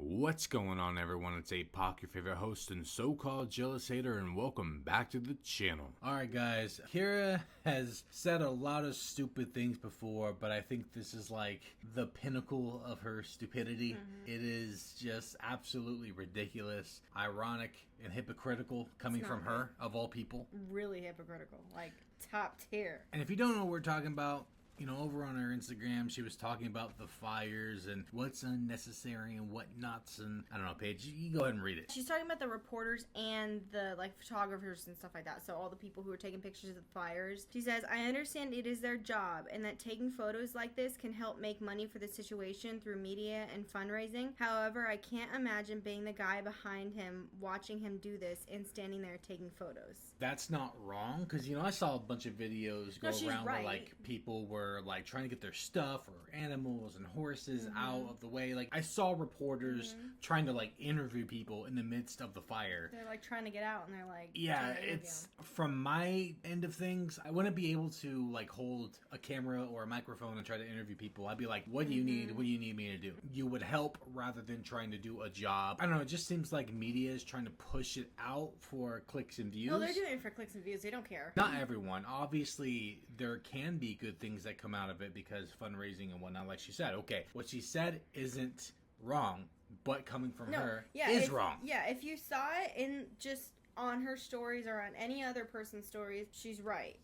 What's going on, everyone? It's Apoc, your favorite host and so-called jealous hater, and welcome back to the channel. Alright guys, Kyra has said a lot of stupid things before, but I think this is like the pinnacle of her stupidity. It is just absolutely ridiculous, ironic, and hypocritical coming from her, of all people. Really hypocritical, like top tier. And if you don't know what we're talking about, you know, over on her Instagram, she was talking about the fires and what's unnecessary and what nuts, and I don't know, Paige, you go ahead and read it. She's talking about the reporters and the photographers and stuff like that. So all the people who are taking pictures of the fires. She says, I understand it is their job and that taking photos like this can help make money for the situation through media and fundraising. However, I can't imagine being the guy behind him, watching him do this and standing there taking photos. That's not wrong, because, you know, I saw a bunch of videos go around where, like, people were like trying to get their stuff or animals and horses out of the way. Like, I saw reporters trying to like interview people in the midst of the fire. They're like trying to get out and they're like, yeah, it's from my end of things, I wouldn't be able to like hold a camera or a microphone and try to interview people. I'd be like, what do you need? What do you need me to do? You would help rather than trying to do a job. I don't know, it just seems like media is trying to push it out for clicks and views. No, they're doing it for clicks and views. They don't care. Not everyone. Obviously, there can be good things that come out of it because fundraising and whatnot, like she said. Okay, what she said isn't wrong, but coming from her is wrong. Yeah, if you saw it in just on her stories or on any other person's stories, she's right.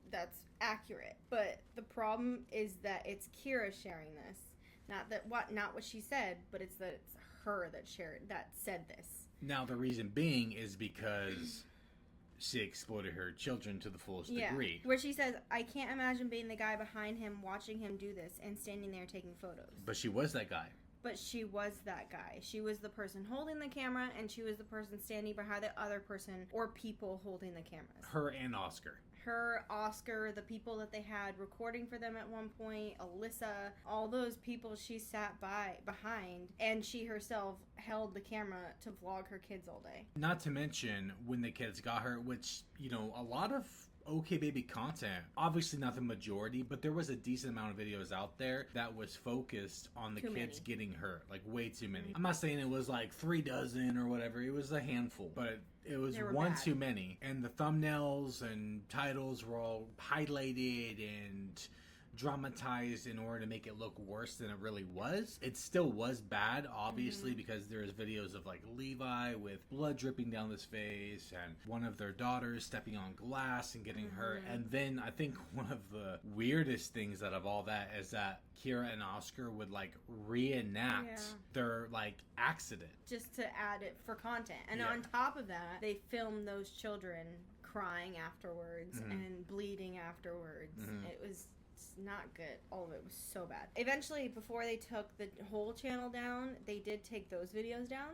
That's accurate. But the problem is that it's Kyra sharing this. Not what she said, but it's that it's her that said this. Now the reason being is because she exploited her children to the fullest degree. Where she says, I can't imagine being the guy behind him, watching him do this, and standing there taking photos. But she was that guy. But she was that guy. She was the person holding the camera, and she was the person standing behind the other person or people holding the cameras. Her and Oscar. Her, Oscar, the people that they had recording for them at one point, Alyssa, all those people she sat behind, and she herself held the camera to vlog her kids all day. Not to mention when the kids got her, which, you know, a lot of OKbaby content, obviously not the majority, but there was a decent amount of videos out there that was focused on the kids getting hurt, like way too many. I'm not saying it was like 3 dozen or whatever, it was a handful, but it was one too many. And the thumbnails and titles were all highlighted and dramatized in order to make it look worse than it really was. It still was bad, obviously, because there's videos of like Levi with blood dripping down his face and one of their daughters stepping on glass and getting hurt. And then I think one of the weirdest things out of all that is that Kyra and Oscar would like reenact their like accident just to add it for content. And on top of that, they filmed those children crying afterwards and bleeding afterwards. It was not good. All of it was so bad. Eventually, before they took the whole channel down, they did take those videos down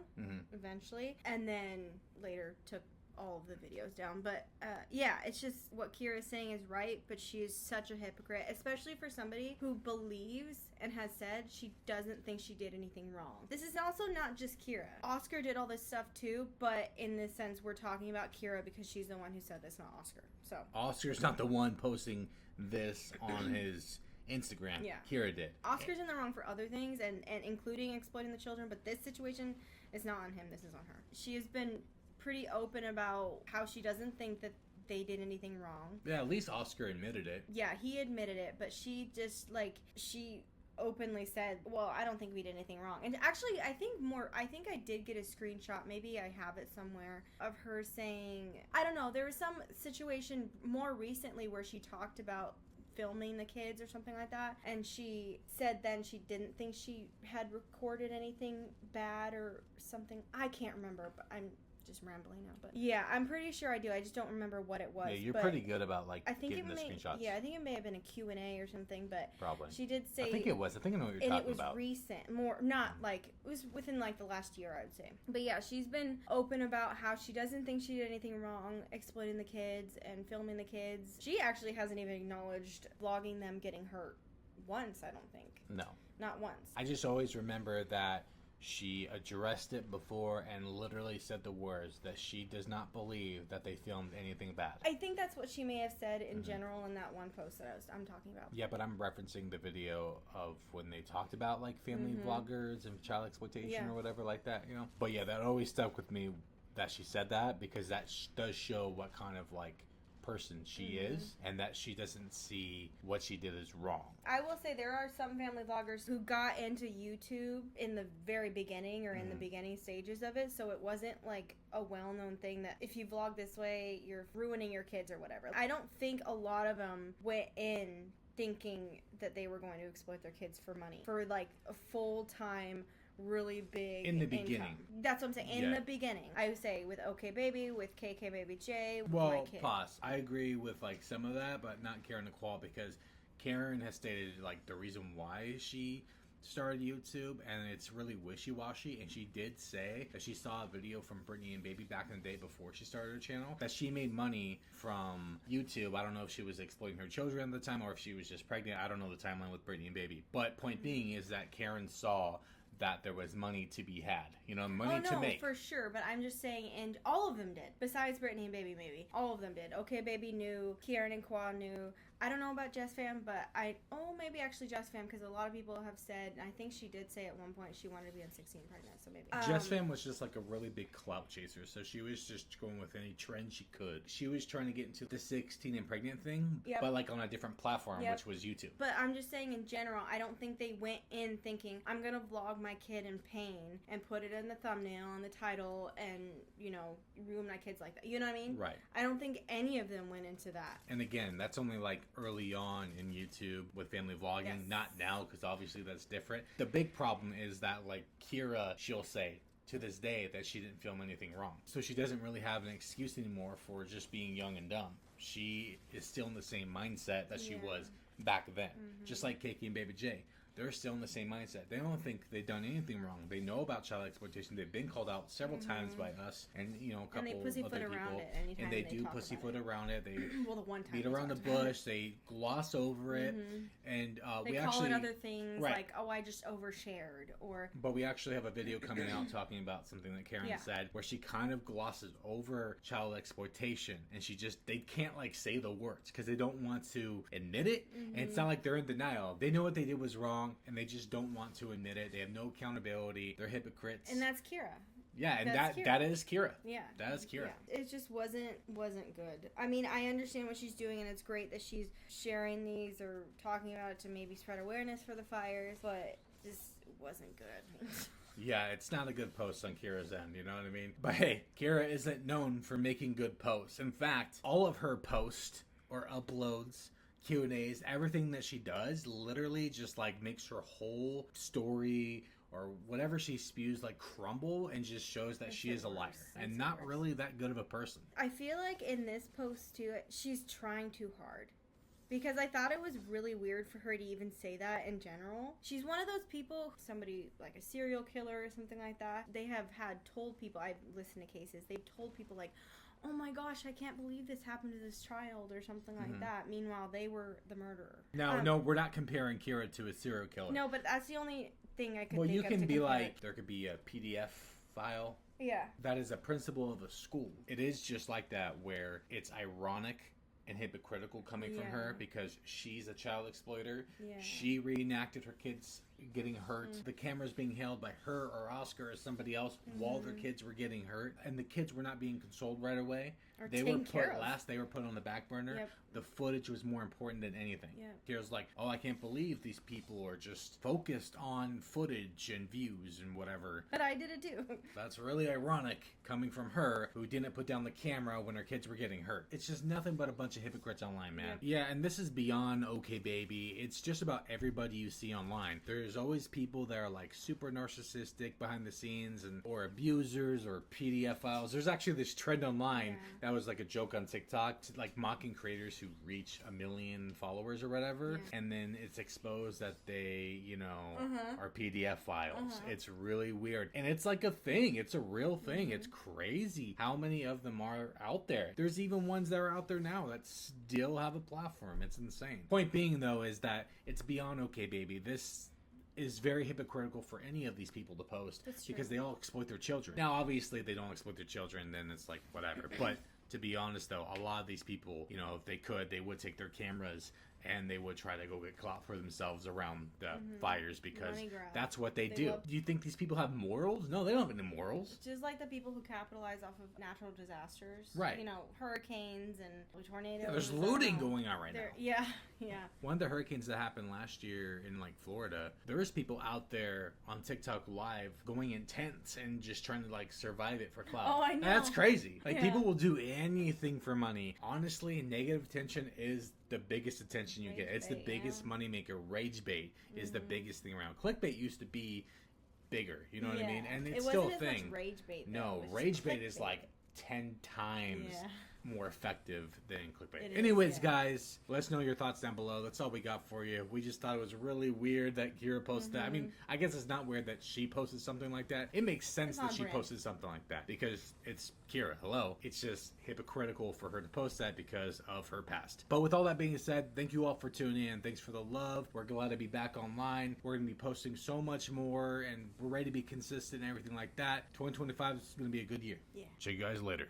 eventually, and then later took all of the videos down. But yeah, it's just what Kyra is saying is right, but she is such a hypocrite, especially for somebody who believes and has said she doesn't think she did anything wrong. This is also not just Kyra. Oscar did all this stuff too, but in this sense we're talking about Kyra because she's the one who said this, not Oscar. So Oscar's not the one posting this on his Instagram. Kyra did. Oscar's in the wrong for other things and including exploiting the children, but this situation is not on him. This is on her. She has been pretty open about how she doesn't think that they did anything wrong. Yeah, at least Oscar admitted it. Yeah, he admitted it, but she just she openly said, well, I don't think we did anything wrong. And actually, I think I did get a screenshot, maybe I have it somewhere, of her saying, I don't know, there was some situation more recently where she talked about filming the kids or something like that, and she said then she didn't think she had recorded anything bad or something. I can't remember, but I'm just rambling now, but yeah, I'm pretty sure I do. I just don't remember what it was. Yeah, you're pretty good about like getting the screenshots. Yeah, I think it may have been a Q&A or something, but probably she did say. I think it was. I think I know what you're talking about. And it was recent, more not like it was within like the last year, I would say. But yeah, she's been open about how she doesn't think she did anything wrong, exploiting the kids and filming the kids. She actually hasn't even acknowledged vlogging them getting hurt once. I don't think. No, not once. I just always remember that She addressed it before and literally said the words that she does not believe that they filmed anything bad. I think that's what she may have said in general in that one post that I'm talking about. Yeah, but I'm referencing the video of when they talked about like family vloggers and child exploitation or whatever like that, you know. But yeah, that always stuck with me that she said that, because that does show what kind of like person she is, and that she doesn't see what she did as wrong. I will say there are some family vloggers who got into YouTube in the very beginning or in the beginning stages of it, so it wasn't like a well-known thing that if you vlog this way you're ruining your kids or whatever. I don't think a lot of them went in thinking that they were going to exploit their kids for money, for like a full-time really big in the income. beginning. That's what I'm saying. In the beginning, I would say with OKbaby, with KKBabyJ, with well, my kid. pause. I agree with like some of that, but not Karen Nicole, because Karen has stated like the reason why she started YouTube, and it's really wishy-washy. And she did say that she saw a video from Brittany and Baby back in the day before she started her channel, that she made money from YouTube. I don't know if she was exploiting her children at the time or if she was just pregnant. I don't know the timeline with Brittany and Baby. But point being is that Karen saw that there was money to be had, you know, money to make. For sure, but I'm just saying, and all of them did, besides Brittany and Baby, maybe. All of them did. OKbaby knew, Kieran and Kwa knew. I don't know about Jess Fam, but maybe actually Jess Fam, because a lot of people have said, I think she did say at one point she wanted to be on 16 pregnant, so maybe. Jess Fam was just like a really big clout chaser, so she was just going with any trend she could. She was trying to get into the 16 and pregnant thing, but like on a different platform, which was YouTube. But I'm just saying in general, I don't think they went in thinking, I'm going to vlog my kid in pain and put it in the thumbnail and the title and, you know, ruin my kids like that. You know what I mean? Right. I don't think any of them went into that. And again, that's only like early on in YouTube with family vlogging, not now, because obviously that's different. The big problem is that like Kyra, she'll say to this day that she didn't film anything wrong. So she doesn't really have an excuse anymore for just being young and dumb. She is still in the same mindset that she was back then. Just like KK and Baby J. They're still in the same mindset. They don't think they've done anything wrong. They know about child exploitation. They've been called out several times by us and, you know, a couple other people. And they do pussyfoot around it. They the one time beat around the bush. They gloss over it. And they we call actually it other things like, oh, I just overshared. But we actually have a video coming out talking about something that Karen said, where she kind of glosses over child exploitation. And they can't like say the words because they don't want to admit it. And it's not like they're in denial. They know what they did was wrong, and they just don't want to admit it. They have no accountability. They're hypocrites. And that's Kyra. Yeah, and that is Kyra. Yeah. That is Kyra. Yeah. It just wasn't good. I mean, I understand what she's doing, and it's great that she's sharing these or talking about it to maybe spread awareness for the fires, but just wasn't good. Yeah, it's not a good post on Kyra's end, you know what I mean? But hey, Kyra isn't known for making good posts. In fact, all of her posts or uploads, Q&As, everything that she does literally just like makes her whole story or whatever she spews like crumble, and just shows that she is a liar and not really that good of a person. I feel like in this post too, she's trying too hard. Because I thought it was really weird for her to even say that in general. She's one of those people, somebody like a serial killer or something like that, they have told people, I've listened to cases, they've told people like, oh my gosh, I can't believe this happened to this child or something like that. Meanwhile, they were the murderer. No, we're not comparing Kyra to a serial killer. No, but that's the only thing I could think of. Well, you can be like, it. there could be a PDF file. Yeah. That is a principle of a school. It is just like that, where it's ironic and hypocritical coming from her because she's a child exploiter. Yeah. She reenacted her kids getting hurt. The camera's being held by her or Oscar or somebody else while their kids were getting hurt, and the kids were not being consoled right away. Or they were put last. They were put on the back burner. Yep. The footage was more important than anything. Yep. Kyra's like, oh, I can't believe these people are just focused on footage and views and whatever. But I did it too. That's really ironic coming from her, who didn't put down the camera when her kids were getting hurt. It's just nothing but a bunch of hypocrites online, man. Yep. Yeah, and this is beyond OKbaby. It's just about everybody you see online. There's always people that are like super narcissistic behind the scenes, or abusers, or PDF files. There's actually this trend online that was like a joke on TikTok, like mocking creators who reach 1 million followers or whatever, and then it's exposed that they, you know, are PDF files. It's really weird, and it's like a thing. It's a real thing. It's crazy how many of them are out there. There's even ones that are out there now that still have a platform. It's insane. Point being, though, is that it's beyond OKbaby. This is very hypocritical for any of these people to post because they all exploit their children. Now, obviously, if they don't exploit their children, then it's like whatever. But to be honest, though, a lot of these people, you know, if they could, they would take their cameras and they would try to go get clout for themselves around the fires because that's what they do. Do you think these people have morals? No, they don't have any morals. Just like the people who capitalize off of natural disasters. Right. You know, hurricanes and tornadoes. Yeah, there's looting going on right now. Yeah. One of the hurricanes that happened last year in like Florida, there was people out there on TikTok live going in tents and just trying to like survive it for clout. Oh, I know. That's crazy. Like people will do anything for money. Honestly, negative attention is the biggest attention you get. It's the biggest moneymaker. Rage bait is the biggest thing around. Clickbait used to be bigger, you know what I mean? And it's still a thing. Much rage bait, no, rage bait is like 10 times more effective than clickbait. Anyways, guys, let us know your thoughts down below. That's all we got for you. We just thought it was really weird that Kyra posted that. I mean, I guess it's not weird that she posted something like that. It makes sense that she posted something like that because it's Kyra. Hello. It's just hypocritical for her to post that because of her past. But with all that being said, thank you all for tuning in. Thanks for the love. We're glad to be back online. We're going to be posting so much more and we're ready to be consistent and everything like that. 2025 is going to be a good year. Yeah. Check you guys later.